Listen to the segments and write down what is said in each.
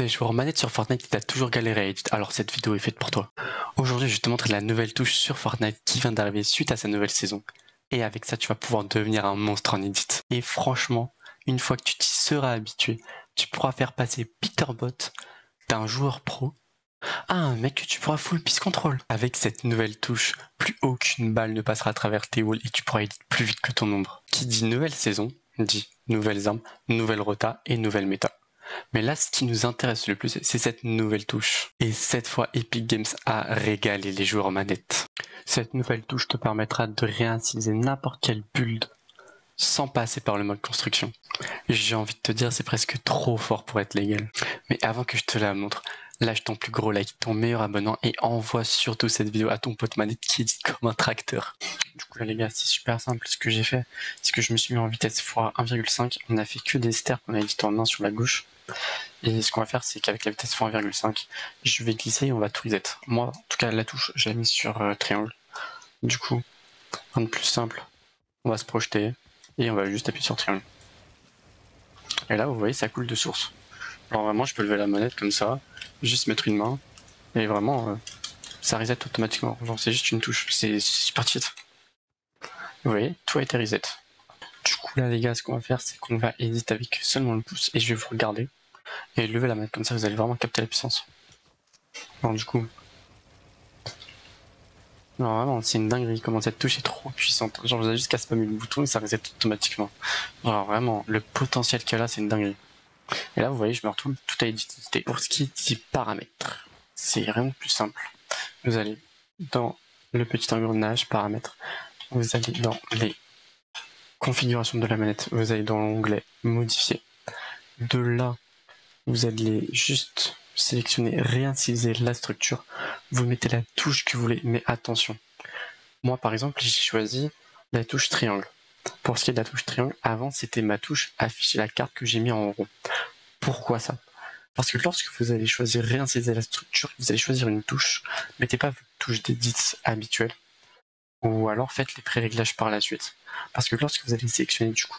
T'es joueur manette sur Fortnite et t'as toujours galéré à edit, alors cette vidéo est faite pour toi. Aujourd'hui, je vais te montrer la nouvelle touche sur Fortnite qui vient d'arriver suite à sa nouvelle saison. Et avec ça, tu vas pouvoir devenir un monstre en edit. Et franchement, une fois que tu t'y seras habitué, tu pourras faire passer Peterbot d'un joueur pro à un mec que tu pourras full peace control. Avec cette nouvelle touche, plus aucune balle ne passera à travers tes walls et tu pourras edit plus vite que ton ombre. Qui dit nouvelle saison, dit nouvelles armes, nouvelle rota et nouvelle méta. Mais là, ce qui nous intéresse le plus, c'est cette nouvelle touche. Et cette fois, Epic Games a régalé les joueurs manette. Cette nouvelle touche te permettra de réinitialiser n'importe quel build sans passer par le mode construction. J'ai envie de te dire, c'est presque trop fort pour être légal. Mais avant que je te la montre, lâche ton plus gros like, ton meilleur abonnement et envoie surtout cette vidéo à ton pote manette qui édite comme un tracteur. Du coup là les gars, c'est super simple. Ce que j'ai fait, c'est que je me suis mis en vitesse x 1,5. On a fait que des stairs qu'on a édité en 1 sur la gauche. Et ce qu'on va faire, c'est qu'avec la vitesse x 1,5, je vais glisser et on va tout reset. Moi, en tout cas, la touche, je l'ai mise sur triangle. Du coup, rien de plus simple. On va se projeter et on va juste appuyer sur triangle. Et là, vous voyez, ça coule de source. Alors vraiment, je peux lever la manette comme ça, juste mettre une main, et vraiment, ça reset automatiquement. Genre, c'est juste une touche, c'est super cheat. Vous voyez, tout a été reset. Du coup, là, les gars, ce qu'on va faire, c'est qu'on va edit avec seulement le pouce, et je vais vous regarder, et lever la manette, comme ça, vous allez vraiment capter la puissance. Alors, du coup, non, vraiment, c'est une dinguerie comment cette touche est trop puissante. Genre, vous avez juste qu'à spammer le bouton et ça reset automatiquement. Alors, vraiment, le potentiel qu'il y a là, c'est une dinguerie. Et là, vous voyez, je me retrouve tout à éditer. Pour ce qui est des paramètres, c'est vraiment plus simple. Vous allez dans le petit engrenage paramètres, vous allez dans les configurations de la manette, vous allez dans l'onglet modifier. De là, vous allez juste sélectionner réinitialiser la structure. Vous mettez la touche que vous voulez, mais attention. Moi, par exemple, j'ai choisi la touche triangle. Pour ce qui est de la touche triangle, avant, c'était ma touche afficher la carte que j'ai mis en rond. Pourquoi ça? Parce que lorsque vous allez choisir réinsérer la structure, vous allez choisir une touche, mettez pas votre touche d'édit habituelle, ou alors faites les pré-réglages par la suite. Parce que lorsque vous allez sélectionner du coup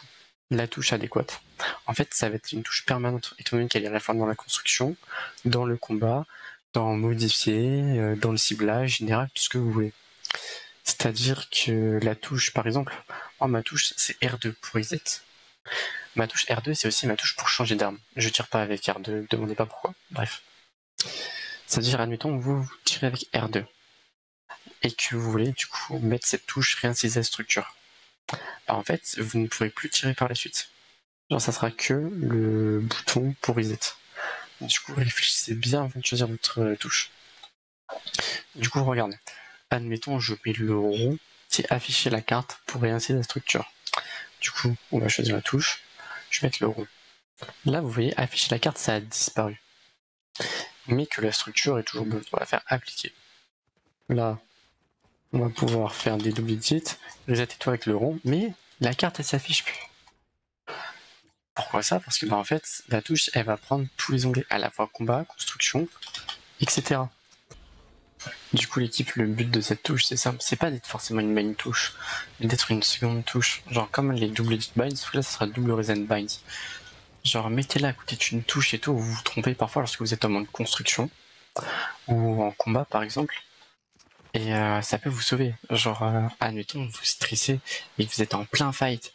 la touche adéquate, en fait ça va être une touche permanente, étant donné qu'elle est à la fois dans la construction, dans le combat, dans modifier, dans le ciblage général, tout ce que vous voulez. C'est-à-dire que la touche, par exemple, moi ma touche c'est R2 pour reset. Ma touche R2, c'est aussi ma touche pour changer d'arme. Je tire pas avec R2, demandez pas pourquoi. Bref. C'est-à-dire, admettons, vous tirez avec R2 et que vous voulez du coup mettre cette touche réinsérer la structure. Alors, en fait, vous ne pourrez plus tirer par la suite. Genre, ça sera que le bouton pour reset. Du coup, réfléchissez bien avant de choisir votre touche. Du coup, regardez. Admettons, je mets le rond qui est afficher la carte pour réinsérer la structure. Du coup, on va choisir la touche. Je vais mettre le rond. Là, vous voyez, afficher la carte, ça a disparu. Mais que la structure est toujours bonne. On va faire appliquer. Là, on va pouvoir faire des double edits, reset tout avec le rond, mais la carte, elle s'affiche plus. Pourquoi ça? Parce que, en fait, la touche, elle va prendre tous les onglets, à la fois combat, construction, etc. Du coup, l'équipe, le but de cette touche, c'est simple. C'est pas d'être forcément une main touche, mais d'être une seconde touche. Genre, comme les double edit binds, là, ça sera double reset binds. Genre, mettez-la à côté d'une touche et tout, vous vous trompez parfois lorsque vous êtes en mode construction ou en combat par exemple. Et ça peut vous sauver. Genre, admettons, vous stressez et vous êtes en plein fight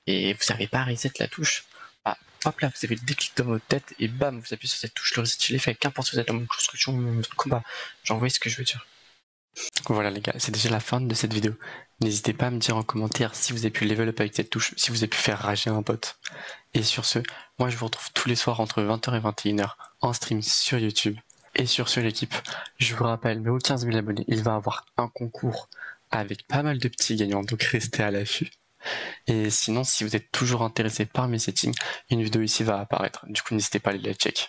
et vous savez pas reset la touche. Bah, hop là, vous avez le déclic dans votre tête et bam, vous appuyez sur cette touche, le reset il est fait. Qu'importe si vous êtes en mode construction ou en mode combat. Genre, vous voyez ce que je veux dire. Voilà les gars, c'est déjà la fin de cette vidéo. N'hésitez pas à me dire en commentaire si vous avez pu level up avec cette touche, si vous avez pu faire rager un pote. Et sur ce, moi je vous retrouve tous les soirs entre 20h et 21h en stream sur YouTube. Et sur ce l'équipe, je vous rappelle, mais aux 15 000 abonnés, il va y avoir un concours avec pas mal de petits gagnants, donc restez à l'affût. Et sinon, si vous êtes toujours intéressé par mes settings, une vidéo ici va apparaître, du coup n'hésitez pas à aller la check.